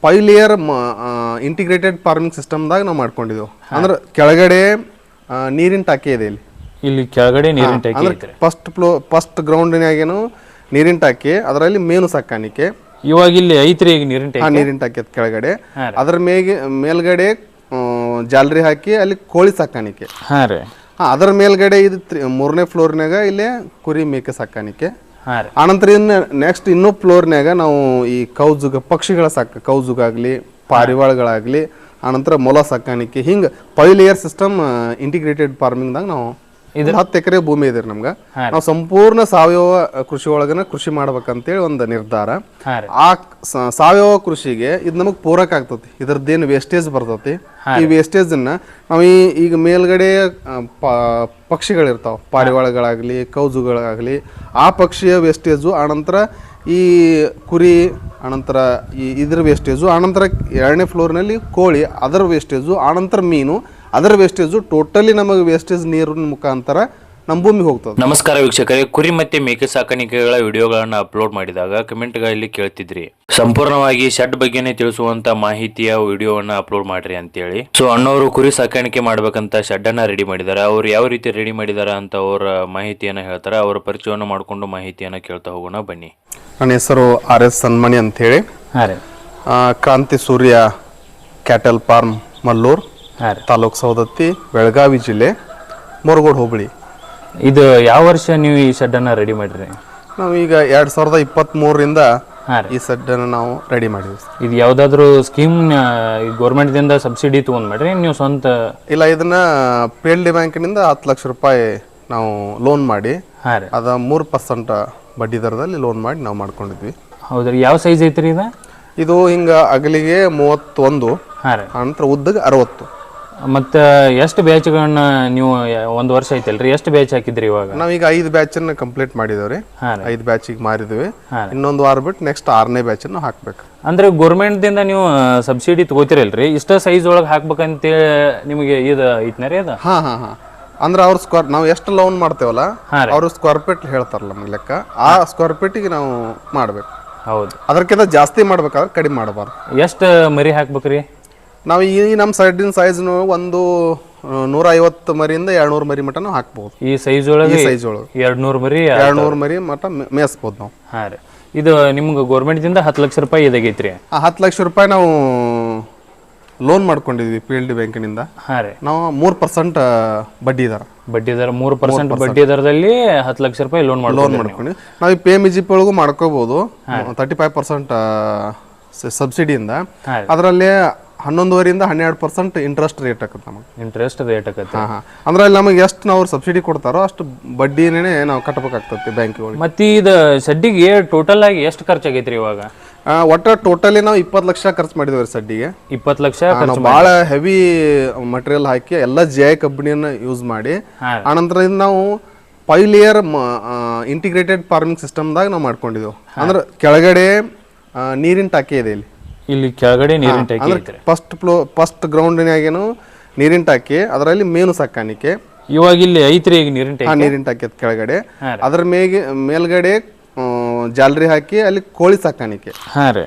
5 layer integrated farming ಸಿಸ್ಟಮ್ದಾಗ ನಾವು ಮಾಡ್ಕೊಂಡಿದ್ದೆವು. ಅಂದ್ರೆ ಕೆಳಗಡೆ ನೀರಿನ ಟಾಕಿ ಇದೆ ಇಲ್ಲಿ ಕೆಳಗಡೆ ನೀರಿನ ಟಾಕಿ ಐತ್ರಿ. ಫಸ್ಟ್ ಗ್ರೌಂಡ್ನಾಗೇನು ನೀರಿನ ಟಾಕಿ, ಅದರಲ್ಲಿ ಮೇನು ಸಾಕಾಣಿಕೆ. ಇವಾಗ ಇಲ್ಲಿ ಐತ್ರಿ ಈಗ ನೀರಿನ ಟಾಕಿ ಕೆಳಗಡೆ, ಅದರ ಮೇಲ್ಗಡೆ ಜಾಲರಿ ಹಾಕಿ ಅಲ್ಲಿ ಕೋಳಿ ಸಾಕಾಣಿಕೆ. ಅದರ ಮೇಲ್ಗಡೆ ಇದು 3ನೇ ಫ್ಲೋರ್ನಾಗ ಇಲ್ಲೇ ಕುರಿ ಮೇಕೆ ಸಾಕಾಣಿಕೆ. ಆನಂತರ ಇನ್ನು ನೆಕ್ಸ್ಟ್ ಇನ್ನೂ ಫ್ಲೋರ್ನಾಗ ನಾವು ಈ ಪಕ್ಷಿಗಳ ಕೌಜುಗಾಗ್ಲಿ ಪಾರಿವಾಳಗಳಾಗ್ಲಿ, ಆನಂತರ ಮೊಲ ಸಾಕಾಣಿಕೆ, ಹಿಂಗೆ 5 ಲೇಯರ್ ಸಿಸ್ಟಮ್ ಇಂಟಿಗ್ರೇಟೆಡ್ ಫಾರ್ಮಿಂಗ್ದಾಗ ನಾವು 10 ಎಕರೆ ಭೂಮಿ ಇದೆ ನಮ್ಗೆ. ನಾವು ಸಂಪೂರ್ಣ ಸಾವಯವ ಕೃಷಿ ಒಳಗನ ಕೃಷಿ ಮಾಡ್ಬೇಕಂತೇಳಿ ಒಂದು ನಿರ್ಧಾರ. ಆ ಸಾವಯವ ಕೃಷಿಗೆ ಇದು ನಮಗೆ ಪೂರಕ ಆಗ್ತತಿ. ಇದ್ರದ್ದೇನು ವೇಸ್ಟೇಜ್ ಬರ್ತತಿ, ಈ ವೇಸ್ಟೇಜ್ ಅನ್ನ ನಾವು ಈಗ ಮೇಲ್ಗಡೆ ಪಕ್ಷಿಗಳಿರ್ತಾವ, ಪಾರಿವಾಳಗಳಾಗ್ಲಿ ಕೌಜುಗಳಾಗ್ಲಿ, ಆ ಪಕ್ಷಿಯ ವೇಸ್ಟೇಜು, ಆನಂತರ ಈ ಕುರಿ, ಆನಂತರ ಇದ್ರ ವೇಸ್ಟೇಜು, ಆನಂತರ 2ನೇ ಫ್ಲೋರ್ನಲ್ಲಿ ಕೋಳಿ ಅದರ ವೇಸ್ಟೇಜು, ಆನಂತರ ಮೀನು ಅದರ ವೇಸ್ಟೇಜು, ಟೋಟಲಿ ನಮಗೆ ವೇಸ್ಟೇಜ್ ನೀರಿನ ಮುಖಾಂತರ ನಮ್ಮ ಭೂಮಿಗೆ ಹೋಗ್ತದೆ. ನಮಸ್ಕಾರ ವೀಕ್ಷಕರೇ, ಕುರಿ ಮತ್ತೆ ಮೇಕೆ ಸಾಕಾಣಿಕೆಗಳ ವಿಡಿಯೋಗಳನ್ನ ಅಪ್ಲೋಡ್ ಮಾಡಿದಾಗ ಕಮೆಂಟ್ಗಳಲ್ಲಿ ಕೇಳ್ತಿದ್ರಿ, ಸಂಪೂರ್ಣವಾಗಿ ಶೆಡ್ ಬಗ್ಗೆನೇ ತಿಳಿಸುವಂತ ಮಾಹಿತಿಯ ವಿಡಿಯೋವನ್ನ ಅಪ್ಲೋಡ್ ಮಾಡ್ರಿ ಅಂತೇಳಿ. ಸೊ ಅಣ್ಣವರು ಕುರಿ ಸಾಕಾಣಿಕೆ ಮಾಡ್ಬೇಕಂತ ಶೆಡ್ ಅನ್ನ ರೆಡಿ ಮಾಡಿದ್ದಾರೆ. ಅವ್ರು ಯಾವ ರೀತಿ ರೆಡಿ ಮಾಡಿದಾರ ಅಂತ ಅವರ ಮಾಹಿತಿಯನ್ನ ಹೇಳ್ತಾರೆ. ಅವರ ಪರಿಚಯವನ್ನು ಮಾಡ್ಕೊಂಡು ಮಾಹಿತಿಯನ್ನ ಕೇಳ್ತಾ ಹೋಗೋಣ ಬನ್ನಿ. ನನ್ನ ಹೆಸರು RS ಸನ್ಮಣಿ ಅಂತ ಹೇಳಿ, ಕ್ರಾಂತಿ ಸೂರ್ಯ ಕ್ಯಾಟಲ್ ಫಾರ್ಮ್ ಮಲ್ಲೂರ್, ತಾಲೂಕ್ ಸವದತ್ತಿ, ಬೆಳಗಾವಿ ಜಿಲ್ಲೆ, ಮುರಗೋಡ್ ಹೋಬಳಿ. ಇದು ಯಾವ ವರ್ಷ ನೀವು ಈ ಶೆಡ್ ಅನ್ನ ರೆಡಿ ಮಾಡಿರಿ? ನಾವು ಈಗ 2023ರಿಂದ ಈ ಶೆಡ್ ಅನ್ನ ನಾವು ರೆಡಿ ಮಾಡಿದ್ವಿ. ಇದು ಯಾವ್ದಾದ್ರು ಸ್ಕೀಮ್ ಗೌರ್ಮೆಂಟ್ ದಿಂದ ಸಬ್ಸಿಡಿ ತಗೊಂಡ್ ಮಾಡ್ರಿ ನೀವು ಸ್ವಂತ? ಇಲ್ಲ, ಇದನ್ನ PLD ಬ್ಯಾಂಕಿನಿಂದ 10 ಲಕ್ಷ ರೂಪಾಯಿ ನಾವು ಲೋನ್ ಮಾಡಿ, ಅದ 3% ಬಡ್ಡಿ ದರದಲ್ಲಿ ಲೋನ್ ಮಾಡಿ ನಾವು ಮಾಡ್ಕೊಂಡಿದ್ವಿ. ಹೌದ್ರಿ. ಯಾವ ಸೈಜ್ ಐತ್ರಿ ಇದು? ಇದು ಹಿಂಗ ಅಗಲಿಗೆ 31, ನಂತರ ಉದ್ದಗೆ 60. ಮತ್ತೆ ಎಷ್ಟು ಬ್ಯಾಚ್ಗಳನ್ನ ನೀವು ಒಂದು ವರ್ಷ ಐತಲ್ರಿ, ಎಷ್ಟು ಬ್ಯಾಚ್ ಹಾಕಿದ್ರಿ ಇವಾಗ? ನಾವೀಗ 5 ಬ್ಯಾಚ್ ಅನ್ನ ಕಂಪ್ಲೀಟ್ ಮಾಡಿದವ್ರಿ. 5 ಬ್ಯಾಚಿಗೆ ಮಾರಿದ್ವಿ. ಇನ್ನೊಂದು ವಾರ ಬಿಟ್ಟು ನೆಕ್ಸ್ಟ್ 6ನೇ ಬ್ಯಾಚ್ ಅನ್ನು ಹಾಕ್ಬೇಕು. ಅಂದ್ರೆ ಗೌರ್ಮೆಂಟ್ ದಿಂದ ನೀವು ಸಬ್ಸಿಡಿ ತಗೋತಿರಲ್ರಿ, ಇಷ್ಟ ಸೈಜ್ ಒಳಗೆ ಹಾಕ್ಬೇಕಂತೇಳಿ ನಿಮಗೆ ಇದು ಐತ್ನರಿ ಅದು? ಅಂದ್ರೆ ಅವ್ರ ನಾವು ಎಷ್ಟು ಲೋನ್ ಮಾಡ್ತೇವಲ್ಲ, ಅವ್ರು ಸ್ಕ್ವೇರ್ ಫೀಟ್ ಹೇಳ್ತಾರಲ್ಲ ನಮ್ಗೆ ಲೆಕ್ಕ, ಆ ಸ್ಕ್ವೇರ್ ಫೀಟಿಗೆ ನಾವು ಮಾಡ್ಬೇಕು. ಹೌದು. ಅದಕ್ಕಿಂತ ಜಾಸ್ತಿ ಮಾಡ್ಬೇಕಾದ್ರೆ ಕಡಿಮೆ ಮಾಡಬಾರ್ದು. ಎಷ್ಟು ಮರಿ ಹಾಕ್ಬೇಕ್ರಿ? ನಾವು ಈ ನಮ್ಮ ಸೈಡಿನ ಸೈಜ್ ಒಂದು 150 ಮರಿಯಿಂದ 200 ಮರಿ ಮಟ ನಾವು ಹಾಕ್ಬಹುದು. ಈ ಸೈಜ್ ಒಳಗೆ 200 ಮರಿ ಮಟ ಮೇಯಿಸಬಹುದು ನಾವು. ಇದು ನಿಮ್ಗೆ ಗೌರ್ಮೆಂಟ್ ದಿಂದ 10 ಲಕ್ಷ ರೂಪಾಯಿ ಇದಾಗೈತ್ರಿ. 10 ಲಕ್ಷ ರೂಪಾಯಿ ನಾವು ಲೋನ್ ಮಾಡ್ಕೊಂಡಿದ್ವಿ PLD ಬ್ಯಾಂಕಿನಿಂದ. ನಾವು 3% ಬಡ್ಡಿ ದರ 3% ಬಡ್ಡಿ ದರದಲ್ಲಿ 10 ಲಕ್ಷ ರೂಪಾಯಿ ಲೋನ್ ಮಾಡ್ಕೊಂಡು ನಾವು PMGP ಒಳಗೂ ಮಾಡ್ಕೋಬಹುದು. 35% ಸಬ್ಸಿಡಿಯಿಂದ, ಅದರಲ್ಲಿ 11.5% 12% ಇಂಟ್ರೆಸ್ಟ್ ರೇಟ್ ಆಗುತ್ತೆ ನಮಗೆ. ಅಂದ್ರೆ ಅಲ್ಲಿ ನಮಗೆ ಎಷ್ಟು ನಾವು ಸಬ್ಸಿಡಿ ಕೊಡ್ತಾರೋ ಅಷ್ಟು ಬಡ್ಡಿನೇ ನಾವು ಕಟ್ಟಬೇಕಾಗ್ತದೆ ಬ್ಯಾಂಕಿಗೆ. ಮತ್ತೆ ಇದು ಸಡ್ಡಿಗೆ ಟೋಟಲ್ ಆಗಿ ಎಷ್ಟು ಖರ್ಚಾಗೈತ್ರಿ ಇವಾಗ? ಒಟ್ಟ ಟೋಟಲಿ ನಾವು 20 ಲಕ್ಷ ಖರ್ಚು ಮಾಡಿದ್ವಿ ಸಡ್ಡಿಗೆ. 20 ಲಕ್ಷ ಬಹಳ ಹೆವಿ ಮಟೀರಿಯಲ್ ಹಾಕಿ ಎಲ್ಲ GI ಕಂಪನಿಯನ್ನ ಯೂಸ್ ಮಾಡಿ, ಆನಂತರ ನಾವು 5 ಲೇಯರ್ ಇಂಟಿಗ್ರೇಟೆಡ್ ಫಾರ್ಮಿಂಗ್ ಸಿಸ್ಟಮ್ದಾಗ ನಾವು ಮಾಡ್ಕೊಂಡಿದ್ದೆವು. ಅಂದ್ರೆ ಕೆಳಗಡೆ ನೀರಿನ ಟಾಕಿ ಇದೆ ಇಲ್ಲಿ ಕೆಳಗಡೆ ನೀರಿನ ಟಾಕಿ ಐತ್ರಿ. ಫಸ್ಟ್ ಗ್ರೌಂಡ್ನಾಗೇನು ನೀರಿನ ಟಾಕಿ, ಅದರಲ್ಲಿ ಮೇನು ಸಾಕಾಣಿಕೆ. ಇವಾಗ ಇಲ್ಲಿ ಐತ್ರಿ ಈಗ ನೀರಿನ ಟಾಕಿ ಕೆಳಗಡೆ, ಅದರ ಮೇಲ್ಗಡೆ ಜಾಲರಿ ಹಾಕಿ ಅಲ್ಲಿ ಕೋಳಿ ಸಾಕಾಣಿಕೆ.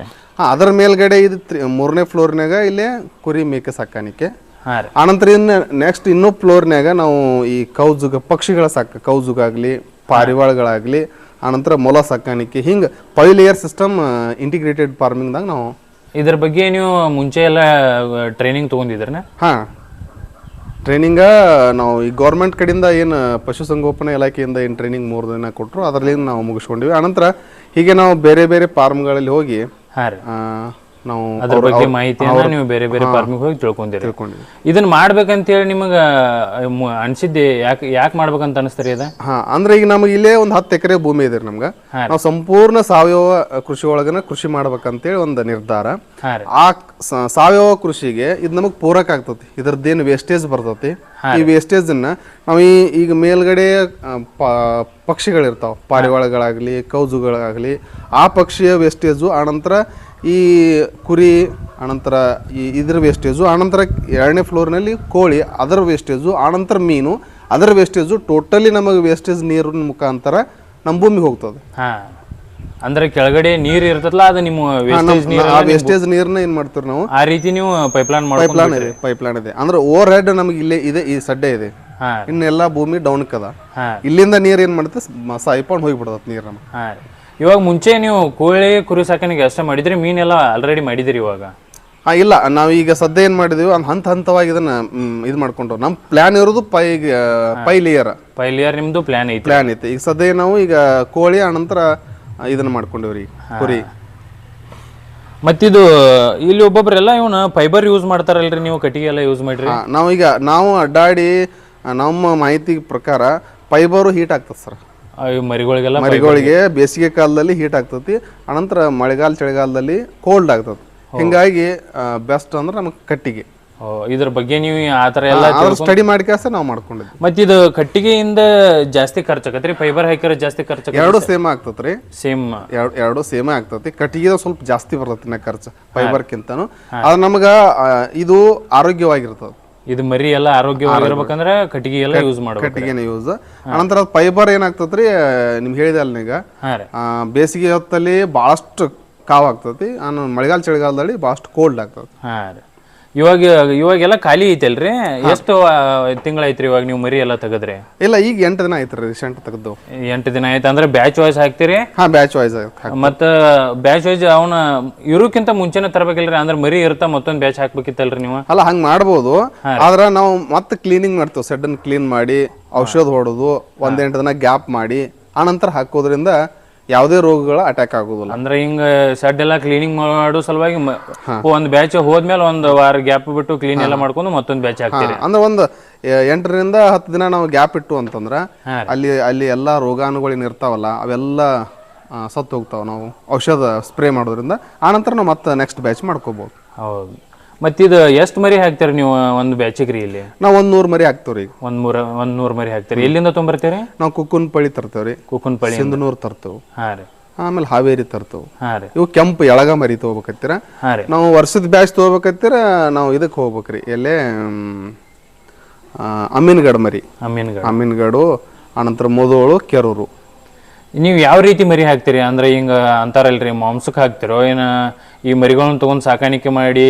ಅದರ ಮೇಲ್ಗಡೆ ಇದು 3ನೇ ಫ್ಲೋರ್ನಾಗ ಇಲ್ಲೇ ಕುರಿ ಮೇಕೆ ಸಾಕಾಣಿಕೆ. ಆನಂತರ ಇನ್ನು ನೆಕ್ಸ್ಟ್ ಇನ್ನೂ ಫ್ಲೋರ್ನಾಗ ನಾವು ಈ ಪಕ್ಷಿಗಳ ಕೌಜುಗಾಗ್ಲಿ ಪಾರಿವಾಳಗಳಾಗ್ಲಿ, ಆನಂತರ ಮೊಲ ಸಾಕಾಣಿಕೆ, ಹಿಂಗೆ 5 ಲೇಯರ್ ಸಿಸ್ಟಮ್ ಇಂಟಿಗ್ರೇಟೆಡ್ ಫಾರ್ಮಿಂಗ್ದಾಗ ನಾವು. ಇದ್ರ ಬಗ್ಗೆ ನೀವು ಮುಂಚೆ ಎಲ್ಲ ಟ್ರೈನಿಂಗ್ ತಗೊಂಡಿದ್ರನ? ಟ್ರೈನಿಂಗ ನಾವು ಈ ಗೌರ್ಮೆಂಟ್ ಕಡೆಯಿಂದ ಏನು ಪಶುಸಂಗೋಪನಾ ಇಲಾಖೆಯಿಂದ ಏನು ಟ್ರೈನಿಂಗ್ 3 ದಿನ ಕೊಟ್ಟರು, ಅದರಲ್ಲಿ ನಾವು ಮುಗಿಸ್ಕೊಂಡಿವಿ. ಆನಂತರ ಹೀಗೆ ನಾವು ಬೇರೆ ಬೇರೆ ಫಾರ್ಮ್ಗಳಲ್ಲಿ ಹೋಗಿ ನಾವು ಅದ್ರ ಬಗ್ಗೆ ಮಾಹಿತಿಯನ್ನ ನೀವು ಬೇರೆ ಬೇರೆ ಫಾರ್ಮಿಗೆ ಹೋಗಿ ತಿಳ್ಕೊಂಡಿರಿ. ಇದನ್ನ ಮಾಡ್ಬೇಕಂತೇಳಿ ನಿಮಗೆ ಅನ್ಸಿದ್ದೆ ಯಾಕೆ ಮಾಡ್ಬೇಕಂತ ಅನಿಸ್ತಾರಿ ಅದ? ಅಂದ್ರೆ ಈಗ ನಮಗೆ ಇಲ್ಲೇ ಒಂದು 10 ಎಕರೆ ಭೂಮಿ ಇದೆ ನಮ್ಗೆ. ನಾವು ಸಂಪೂರ್ಣ ಸಾವಯವ ಕೃಷಿ ಒಳಗನ ಕೃಷಿ ಮಾಡ್ಬೇಕಂತೇಳಿ ಒಂದು ನಿರ್ಧಾರ. ಆ ಸಾವಯವ ಕೃಷಿಗೆ ಇದು ನಮಗೆ ಪೂರಕ ಆಗ್ತತಿ. ಇದ್ರದ್ದೇನು ವೇಸ್ಟೇಜ್ ಬರ್ತತಿ, ಈ ವೇಸ್ಟೇಜ್ ಅನ್ನ ನಾವು ಈಗ ಮೇಲ್ಗಡೆ ಪಕ್ಷಿಗಳಿರ್ತಾವ, ಪಾರಿವಾಳಗಳಾಗ್ಲಿ ಕೌಜುಗಳಾಗ್ಲಿ, ಆ ಪಕ್ಷಿಯ ವೇಸ್ಟೇಜು, ಆನಂತರ ಈ ಕುರಿ, ಆನಂತರ ಇದ್ರ ವೇಸ್ಟೇಜು, ಆನಂತರ 2ನೇ ಫ್ಲೋರ್ನಲ್ಲಿ ಕೋಳಿ ಅದರ ವೇಸ್ಟೇಜು, ಆನಂತರ ಮೀನು ಅದರ ವೇಸ್ಟೇಜು, ಟೋಟಲಿ ನಮಗೆ ವೇಸ್ಟೇಜ್ ನೀರಿನ ಮುಖಾಂತರ ನಮ್ಮ ಭೂಮಿಗೆ ಹೋಗ್ತದೆ. ಅಂದ್ರೆ ಕೆಳಗಡೆ ನೀರ್ ಇರ್ತದಲ್ಲ ಅದು ನಿಮ್ಮ ವೇಸ್ಟೇಜ್ ನೀರ್ನ ಏನ್ ಮಾಡ್ತೀವಿ ನಾವು ಆ ರೀತಿ ನೀವು ಪೈಪ್ಲೈನ್ ಪೈಪ್ಲೈನ್ ಇದೆ ಅಂದ್ರೆ ಓವರ್ ಹೆಡ್ ನಮಗೆ ಇಲ್ಲೇ ಇದೆ, ಈ ಸಡ್ಡೆ ಇದೆ, ಇನ್ನೆಲ್ಲ ಭೂಮಿ ಡೌನ್ ಕದ, ಇಲ್ಲಿಂದ ನೀರ್ ಏನ್ ಮಾಡುತ್ತೆ ಸಾಯ್ಕೊಂಡು ಹೋಗ್ಬಿಡತ್ ನೀರ್ ನಮ್ಗೆ. ಇವಾಗ ಮುಂಚೆ ನೀವು ಕೋಳಿ ಕುರಿ ಸಾಕಾಣಿಕೆ ಅಷ್ಟೇ ಮಾಡಿದ್ರಿ, ಮೀನೆಲ್ಲ ಆಲ್ರೆಡಿ ಮಾಡಿದಿರಿ ಇವಾಗ? ಇಲ್ಲ, ನಾವು ಈಗ ಸದ್ಯ ಏನ್ ಮಾಡಿದೀವಿ ಹಂತ ಹಂತವಾಗಿ ಇದನ್ನ ಇದು ಮಾಡ್ಕೊಂಡು ನಮ್ ಪ್ಲಾನ್ ಇರೋದು ಪೈ ಲೇಯರ್ ನಿಮ್ದು ಪ್ಲಾನ್ ಐತಿ. ಈಗ ಸದ್ಯ ನಾವು ಈಗ ಕೋಳಿ ಅನಂತರ ಇದನ್ನ ಮಾಡ್ಕೊಂಡಿವ್ರಿ ಕುರಿ. ಮತ್ತಿದು ಇಲ್ಲಿ ಒಬ್ಬೊಬ್ರೆಲ್ಲ ಇವನ ಫೈಬರ್ ಯೂಸ್ ಮಾಡ್ತಾರಲ್ರಿ, ನೀವು ಕಟ್ಟಿಗೆ ಎಲ್ಲ ಯೂಸ್ ಮಾಡ್ರಿ? ನಾವು ಅಡ್ಡಾಡಿ ನಮ್ಮ ಮಾಹಿತಿ ಪ್ರಕಾರ ಫೈಬರು ಹೀಟ್ ಆಗ್ತದೆ ಸರ್ ಮರಿಗಳಿಗೆ. ಬೇಸಿಗೆ ಕಾಲದಲ್ಲಿ ಹೀಟ್ ಆಗ್ತತಿ, ಅನಂತರ ಮಳೆಗಾಲ ಚಳಿಗಾಲದಲ್ಲಿ ಕೋಲ್ಡ್ ಆಗ್ತದೆ. ಹಿಂಗಾಗಿ ಬೆಸ್ಟ್ ಅಂದ್ರೆ ನಮಗೆ ಕಟ್ಟಿಗೆ. ಇದ್ರ ಬಗ್ಗೆ ನೀವು ಆತರ ಎಲ್ಲ ಸ್ಟಡಿ ಮಾಡ್ಕಾಸ ನಾವು ಮಾಡ್ಕೊಂಡಿದ್ವಿ. ಮತ್ತ ಇದು ಕಟ್ಟಿಗೆಯಿಂದ ಜಾಸ್ತಿ ಖರ್ಚಾಗತ್ರಿ, ಫೈಬರ್ ಹಾಕಿರೋ ಜಾಸ್ತಿ ಖರ್ಚು? ಎರಡು ಸೇಮ್ ಆಗ್ತತ್ರಿ, ಎರಡು ಸೇಮ್ ಆಗ್ತತಿ. ಕಟ್ಟಿಗೆ ಸ್ವಲ್ಪ ಜಾಸ್ತಿ ಬರ್ತತಿ ಖರ್ಚು ಫೈಬರ್ಕಿಂತನು. ಅದು ನಮಗ ಇದು ಆರೋಗ್ಯವಾಗಿರ್ತದ. ಇದು ಮರಿ ಎಲ್ಲ ಆರೋಗ್ಯವಾಗಿರ್ಬೇಕಂದ್ರೆ ಕಟ್ಟಿಗೆ ಎಲ್ಲ ಯೂಸ್ ಮಾಡ್ಬೇಕು. ಕಟ್ಟಿಗೆನ ಯೂಸ್. ಅನಂತರ ಫೈಬರ್ ಏನಾಗ್ತತ್ರಿ, ನಿಮ್ಗೆ ಹೇಳಿದೆ ಅಲ್ಲ ಈಗ, ಬೇಸಿಗೆ ಹೊತ್ತಲ್ಲಿ ಬಹಳಷ್ಟು ಕಾವ್ ಆಗ್ತತಿ, ಮಳೆಗಾಲ ಚಳಿಗಾಲದಲ್ಲಿ ಬಹಳಷ್ಟು ಕೋಲ್ಡ್ ಆಗ್ತದೆ. ಇವಾಗೆಲ್ಲ ಖಾಲಿ ಐತಲ್ರಿ? ಎಷ್ಟು ತಿಂಗಳೈತ್ರಿ ಇವಾಗ ನೀವು ಮರಿ ಎಲ್ಲ ತೆಗದ್ರಿ? ಇಲ್ಲ, ಈಗ 8 ದಿನ ಐತ್ರಿ ರೀಸೆಂಟ್ ತೆಗೆದು. 8 ದಿನ ಆಯ್ತು. ಅಂದ್ರೆ ಬ್ಯಾಚ್ ವೈಸ್ ಹಾಕ್ತಿರಿ? Batch wise. ಮತ್ತ ಬ್ಯಾಚ್ ವೈಸ್ ಅವನ ಇರೋಕ್ಕಿಂತ ಮುಂಚೆನೆ ತರಬೇಕಿಲ್ರಿ? ಅಂದ್ರೆ ಮರಿ ಇರ್ತಾ ಮತ್ತೊಂದ್ ಬ್ಯಾಚ್ ಹಾಕ್ಬೇಕಿತ್ತಲ್ರಿ ನೀವು? ಅಲ್ಲ, ಹಂಗ್ ಮಾಡ್ಬೋದು. ಆದ್ರ ನಾವು ಮತ್ತೆ ಕ್ಲೀನಿಂಗ್ ಮಾಡ್ತೇವೆ, ಸೆಡ್ ಅನ್ನು ಕ್ಲೀನ್ ಮಾಡಿ ಔಷಧ ಹೊಡೆದು 1-8 ದಿನ ಗ್ಯಾಪ್ ಮಾಡಿ ಆನಂತರ ಹಾಕೋದ್ರಿಂದ ಯಾವುದೇ ರೋಗಗಳ ಅಟ್ಯಾಕ್ ಆಗೋದಿಲ್ಲ. ಅಂದ್ರೆ ಹಿಂಗ ಸೆಡ್ ಎಲ್ಲ ಕ್ಲೀನಿಂಗ್ ಮಾಡೋ ಸಲುವಾಗಿ ಒಂದ್ ಬ್ಯಾಚ್ ಹೋದ್ಮೇಲೆ ಒಂದ್ ವಾರ ಗ್ಯಾಪ್ ಬಿಟ್ಟು ಕ್ಲೀನ್ ಎಲ್ಲ ಮಾಡ್ಕೊಂಡು ಮತ್ತೊಂದ್ ಬ್ಯಾಚ್ ಹಾಕ್ತೀರಿ? ಅಂದ್ರೆ ಒಂದು 8ರಿಂದ 10 ದಿನ ನಾವು ಗ್ಯಾಪ್ ಇಟ್ಟು ಅಂತಂದ್ರ ಅಲ್ಲಿ ಎಲ್ಲಾ ರೋಗಾಣುಗಳು ಇರ್ತಾವಲ್ಲ ಅವೆಲ್ಲ ಸತ್ತು ಹೋಗ್ತಾವ. ನಾವು ಔಷಧ ಸ್ಪ್ರೇ ಮಾಡೋದ್ರಿಂದ ಆನಂತರ ನಾವು ಮತ್ತೆ ನೆಕ್ಸ್ಟ್ ಬ್ಯಾಚ್ ಮಾಡ್ಕೋಬಹುದು. ಹೌದು. ಮತ್ತಿದು ಎಷ್ಟು ಮರಿ ಹಾಕ್ತೀರಿ ನೀವು ಒಂದು ಬ್ಯಾಚಿಗ್ರಿ? ಇಲ್ಲಿ ನಾವು 100 ಮರಿ ಹಾಕ್ತೇವ್ರಿ. 100 ಮರಿ ಹಾಕ್ತೀರಿ. ಎಲ್ಲಿಂದ ತೊಗೊಂಬರ್ತೀರಿ? ನಾವು ಕುಕ್ಕುನ್ಪಳ್ಳಿ ತರ್ತೇವ್ರಿ. ಕುಕ್ಕುನ್ಪಳ್ಳಿ, ಸಿಂಧನೂರ್ ತರ್ತೇವೆ. ಆಮೇಲೆ ಹಾವೇರಿ ತರ್ತೇವೆ. ಇವು ಕೆಂಪು ಎಳಗ ಮರಿ ತಗೋಬೇಕತ್ತೀರ. ನಾವು ವರ್ಷದ ಬ್ಯಾಚ್ ತಗೋಬೇಕತ್ತೀರ ನಾವು ಇದಕ್ಕೆ ಹೋಗ್ಬೇಕ್ರಿ, ಎಲ್ಲೇ ಅಮೀನ್ಗಢ ಮರಿ. ಅಮೀನ್ಗಢ ಅನಂತರ ಮುದೋಳು, ಕೆರೂರು. ನೀವು ಯಾವ ರೀತಿ ಮರಿ ಹಾಕ್ತೀರಿ? ಅಂದ್ರೆ ಹಿಂಗ ಅಂತಾರಲ್ರಿ, ಮಾಂಸಕ್ಕೆ ಹಾಕ್ತಿರೋ ಏನ ಈ ಮರಿಗಳನ್ನ ತಗೊಂಡ್ ಸಾಕಾಣಿಕೆ ಮಾಡಿ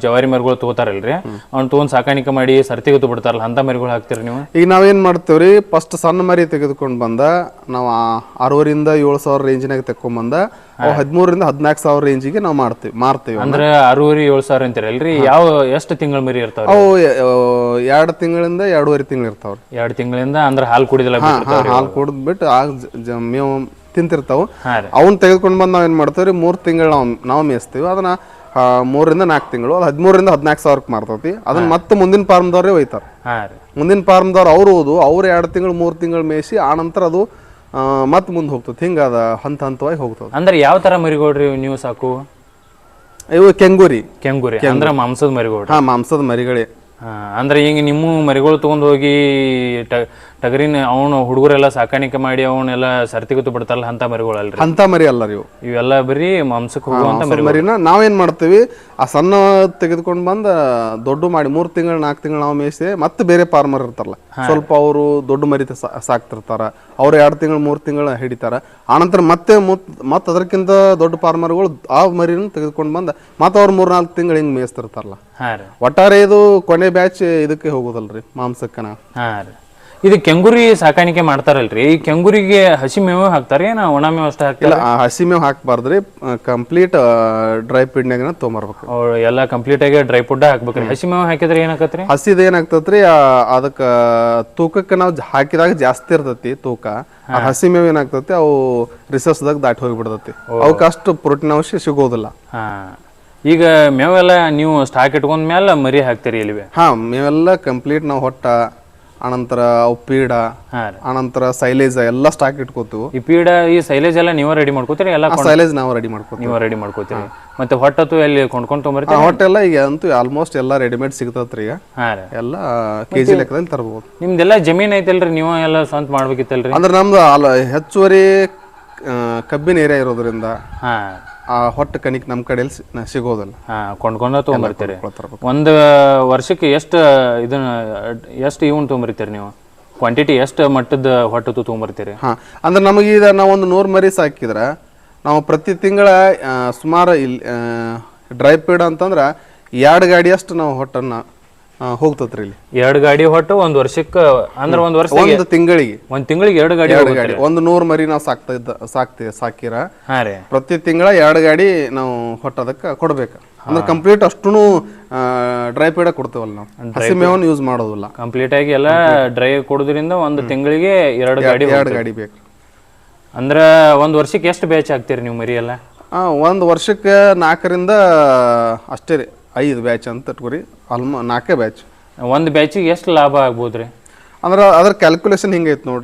ಜವಾರಿ ಮರಿಗಳು ತಗೋತಾರಲ್ರಿ, ಅವ್ನ ತಗೊಂಡ್ ಸಾಕಾಣಿಕೆ ಮಾಡಿ ಸರ್ತಿಗೆ ಬಿಡ್ತಾರಲ್ಲ, ಅಂತ ಮರಿಗಳು ಹಾಕ್ತಿರಿ ನೀವು? ಈಗ ನಾವೇನ್ ಮಾಡ್ತೇವ್ರಿ, ಫಸ್ಟ್ ಸಣ್ಣ ಮರಿ ತೆಗೆದುಕೊಂಡ್ ಬಂದ ನಾವು 6,000 ರಿಂದ 7,000 ರೇಂಜ್ನಾಗ ತೆಕ್ಕೊಂಡ್ 13,000 ರಿಂದ 14,000 ರೇಂಜಿಗೆ ನಾವು ಮಾರ್ತೀವಿ. ಅಂದ್ರೆ 6,000-7,000 ಅಂತೀರಲ್ರಿ? ಯಾವ ಎಷ್ಟು ತಿಂಗಳ ಮರಿ ಇರ್ತಾವ ಅವು? 2 ತಿಂಗಳಿಂದ 2.5 ತಿಂಗಳು ಇರ್ತಾವ್ರಿ. 2 ತಿಂಗಳಿಂದ ಅಂದ್ರೆ ಹಾಲು ಕುಡಿದಿಲ್ಲ, ಹಾಲು ಕುಡಿದ್ಬಿಟ್ಟು ಮೇವು ತಿಂತಿರ್ತಾವ. ಅವನ್ ತೆಗೆದುಕೊಂಡ್ ಬಂದ್ ನಾವ್ ಏನ್ ಮಾಡ್ತೇವ್ರಿ, 3 ತಿಂಗಳು ನಾವು ಮೇಯಿಸ್ತೀವಿ. ಅದನ್ನ 3 ರಿಂದ 4 ತಿಂಗಳು, 13,000 ರಿಂದ 14,000 ಮಾರ್ತೈತಿ. ಅದನ್ನ ಮತ್ತೆ ಮುಂದಿನ ಫಾರ್ಮ್ದವ್ರೆ ಒಯ್ತಾರ. ಮುಂದಿನ ಫಾರ್ಮ್ದವ್ರು ಅವ್ರು 2 ತಿಂಗಳು 3 ತಿಂಗಳು ಮೇಯಿಸಿ ಆನಂತರ ಅದು ಮತ್ ಮುಂದೆ ಹೋಗ್ತದೆ. ಹಿಂಗ ಅದ ಹಂತ ಹಂತವಾಗಿ ಹೋಗ್ತದೆ. ಅಂದ್ರೆ ಯಾವ ತರ ಮರಿಗೋಡ್ರಿ ನೀವು ಸಾಕು? ಇವು ಕೆಂಗೂರಿ ಅಂದ್ರೆ ಮಾಂಸದ ಮರಿಗೋಡ್ರಿ? ಮಾಂಸದ ಮರಿಗಳೇ. ಅಂದ್ರೆ ಹಿಂಗ ನಿಮ್ಮ ಮರಿಗಳು ತಗೊಂಡ್ ಹೋಗಿ ಟಗರಿನ ಅವನು ಹುಡುಗರೆಲ್ಲ ಸಾಕಾಣಿಕೆ ಮಾಡಿ ಅವನ್ನೆಲ್ಲ ಸರ್ತಿಗತ್ತು ಬಿಡ್ತಾರಲ್ಲ, ಅಂತ ಮರಿಗಳು ಅಲ್ರಿ? ಅಂತ ಮರಿ ಅಲ್ಲ ರೀ ಇವೆಲ್ಲ ಬರೀ ಮಾಂಸಕ್ಕೆ ಹೋಗುವಂತ ಮರಿನ ನಾವೇನ್ ಮಾಡ್ತೀವಿ, ಆ ಸಣ್ಣ ತೆಗೆದುಕೊಂಡ್ ಬಂದ ದೊಡ್ಡ ಮಾಡಿ 3 ತಿಂಗಳು 4 ತಿಂಗಳು ನಾವು ಮೇಯಿಸಿ ಮತ್ತೆ ಬೇರೆ ಫಾರ್ಮರ್ ಇರ್ತಾರಲ್ಲ, ಸ್ವಲ್ಪ ಅವರು ದೊಡ್ಡ ಮರಿ ಸಾಕ್ತಿರ್ತಾರ, ಅವ್ರು 2 ತಿಂಗಳು 3 ತಿಂಗಳು ಹಿಡಿತಾರ. ಆನಂತರ ಮತ್ತೆ ಅದಕ್ಕಿಂತ ದೊಡ್ಡ ಫಾರ್ಮರ್ಗಳು ಆ ಮರಿನ ತೆಗೆದುಕೊಂಡ್ ಬಂದ ಮತ್ತೆ ಅವ್ರು 3-4 ತಿಂಗಳು ಹಿಂಗ್ ಮೇಯಿಸ್ತಿರ್ತಾರಲ್ಲ. ಒಟ್ಟಾರೆ ಇದು ಕೊನೆ ಬ್ಯಾಚ್ ಇದಕ್ಕೆ ಹೋಗೋದಲ್ರಿ, ಮಾಂಸಕ್ಕನ. ಇದು ಕೆಂಗುರಿ ಸಾಕಾಣಿಕೆ ಮಾಡ್ತಾರಲ್ರಿ, ಈ ಕೆಂಗುರಿಗೆ ಹಸಿ ಮೇವು ಹಾಕ್ತಾರ ಏನ ಒಣ ಮೇವು ಅಷ್ಟೇ ಹಾಕ್ತಾರ? ಹಸಿ ಮೇವು ಹಾಕ್ಬಾರ್ದ್ರಿ, ಕಂಪ್ಲೀಟ್ ಡ್ರೈ ಫುಡ್ನಾಗ ತೊಗೊಂಬರ್ಬೇಕು. ಎಲ್ಲ ಕಂಪ್ಲೀಟ್ ಆಗಿ ಡ್ರೈ ಫುಡ್ ಹಾಕ್ಬೇಕ್ರಿ. ಹಸಿ ಮೇವು ಹಾಕಿದ್ರೆ ಏನಾಗತ್ರಿ? ಹಸಿದ ಏನಾಗ್ತತ್ರಿ, ಅದಕ್ಕ ತೂಕಕ್ಕೆ ನಾವು ಹಾಕಿದಾಗ ಜಾಸ್ತಿ ಇರ್ತೈತಿ ತೂಕ. ಹಸಿ ಮೇವು ಏನಾಗ್ತತಿ, ಅವು ರಿಸರ್ಚ್ದಾಗ ದಾಟಿ ಹೋಗಿಬಿಡ್ತತಿ, ಅವಕ್ಕೆ ಅಷ್ಟು ಪ್ರೋಟೀನ್ ಅಂಶ ಸಿಗೋದಿಲ್ಲ. ಈಗ ಮೇವೆಲ್ಲ ನೀವು ಸ್ಟಾಕ್ ಇಟ್ಕೊಂಡ್ ಮೇಲೆ ಮರಿ ಹಾಕ್ತೀರಿ ಇಲ್ಲಿವೆ? ಮೇವೆಲ್ಲ ಕಂಪ್ಲೀಟ್ ನಾವು ಹೊಟ್ಟ ಅನಂತರ ಅವು ಪೀಡ ಅನಂತರ ಸೈಲೇಜ್ ಎಲ್ಲ ಸ್ಟಾಕ್ ಇಟ್ಕೋತೀವಿ. ಈ ಪೀಡ ಈ ಸೈಲೇಜ್ ಎಲ್ಲ ನೀವೇ ರೆಡಿ ಮಾಡ್ಕೋತೀರಿ? ಎಲ್ಲ ಸೈಲೇಜ್ ನಾವು ರೆಡಿ ಮಾಡ್ಕೋತೀವಿ. ನೀವು ರೆಡಿ ಮಾಡ್ಕೋತೀರಿ. ಮತ್ತೆ ಹೊಟ್ಟತ್ತು ಎಲ್ಲಿ ಕೊಂಡ್ಕೊಂಡ್ ತೊಗೊಂಬರ್ತೀವಿ? ಹೊಟ್ಟೆಲ್ಲ ಈಗ ಅಂತೂ ಆಲ್ಮೋಸ್ಟ್ ಎಲ್ಲ ರೆಡಿಮೇಡ್ ಸಿಗ್ತತ್ರಿ. ಈಗ ಎಲ್ಲ ಕೆಜಿ ಲೆಕ್ಕದಲ್ಲಿ ತರಬಹುದು. ನಿಮ್ದೆಲ್ಲ ಜಮೀನ್ ಐತಲ್ರಿ, ನೀವು ಎಲ್ಲ ಸ್ವಂತ ಮಾಡ್ಬೇಕಿತ್ತಲ್ರಿ? ಅಂದ್ರೆ ನಮ್ದು ಹೆಚ್ಚುವರಿ ಕಬ್ಬಿನ ಏರಿಯಾ ಇರೋದ್ರಿಂದ ಆ ಹೊಟ್ಟೆ ಕಣಿಕ್ ನಮ್ ಕಡೆಯಲ್ಲಿ ಸಿಗೋದಿಲ್ಲ. ಕೊಂಡ್ಕೊಂಡ ತೊಗೊಂಬರ್ತೀರಿ. ಒಂದು ವರ್ಷಕ್ಕೆ ಎಷ್ಟು ಇವನ್ ತೊಗೊಂಬರ್ತೀರಿ ನೀವು? ಕ್ವಾಂಟಿಟಿ ಎಷ್ಟು ಮಟ್ಟದ ಹೊಟ್ಟೆ ತೊಗೊಂಬರ್ತೀರಿ? ಅಂದ್ರೆ ನಮಗೆ ನಾವು ಒಂದು 100 ಮರಿ ಸಾಕಿದ್ರ ನಾವು ಪ್ರತಿ ತಿಂಗಳ ಸುಮಾರು ಇಲ್ಲಿ ಡ್ರೈ ಫೀಡ್ ಅಂತಂದ್ರೆ 2 ಗಾಡಿ ಅಷ್ಟು ನಾವು ಹೊಟ್ಟನ್ನು ಹೋಗ್ತತ್ರಿ ಇಲ್ಲಿ. 2 ಗಾಡಿ ಹೊಟ್ಟು ಒಂದ್ ವರ್ಷಕ್ಕೆ ಅಂದ್ರೆ ಒಂದ್ ವರ್ಷ ಒಂದು ತಿಂಗಳಿಗೆ 2 ಗಾಡಿ 2 ಗಾಡಿ ಒಂದು 100 ಮರಿ ನಾವು ಸಾಕಿರ ಪ್ರತಿ ತಿಂಗಳ 2 ಗಾಡಿ ನಾವು ಹೊಟ್ಟದಕ್ಕೆ ಕೊಡ್ಬೇಕು. ಅಂದ್ರೆ ಕಂಪ್ಲೀಟ್ ಅಷ್ಟು ಡ್ರೈ ಫೀಡ್ ಕೊಡ್ತೇವಲ್ಲ ನಾವು, ಹಸಿ ಮೇವನ್ನು ಯೂಸ್ ಮಾಡೋದಿಲ್ಲ. ಕಂಪ್ಲೀಟ್ ಆಗಿ ಎಲ್ಲ ಡ್ರೈ ಕೊಡೋದ್ರಿಂದ ಒಂದು ತಿಂಗಳಿಗೆ 2 ಗಾಡಿ ಬೇಕು. ಅಂದ್ರೆ ಒಂದ್ ವರ್ಷಕ್ಕೆ ಎಷ್ಟು ಬ್ಯಾಚ್ ಹಾಕ್ತೀರಿ ನೀವು ಮರಿ ಎಲ್ಲ? ಒಂದು ವರ್ಷಕ್ಕೆ 4ರಿಂದ ಅಷ್ಟೇ ರೀ, 5 ಬ್ಯಾಚ್ ಅಂತ ಇಟ್ಕೊರಿ. 4 ಬ್ಯಾಚ್. ಒಂದು ಬ್ಯಾಚಿಗೆ ಎಷ್ಟು ಲಾಭ ಆಗ್ಬೋದ್ರಿ? ಅಂದ್ರೆ ಅದ್ರ ಕ್ಯಾಲ್ಕುಲೇಷನ್ ಹಿಂಗೈತೆ ನೋಡ್ರಿ.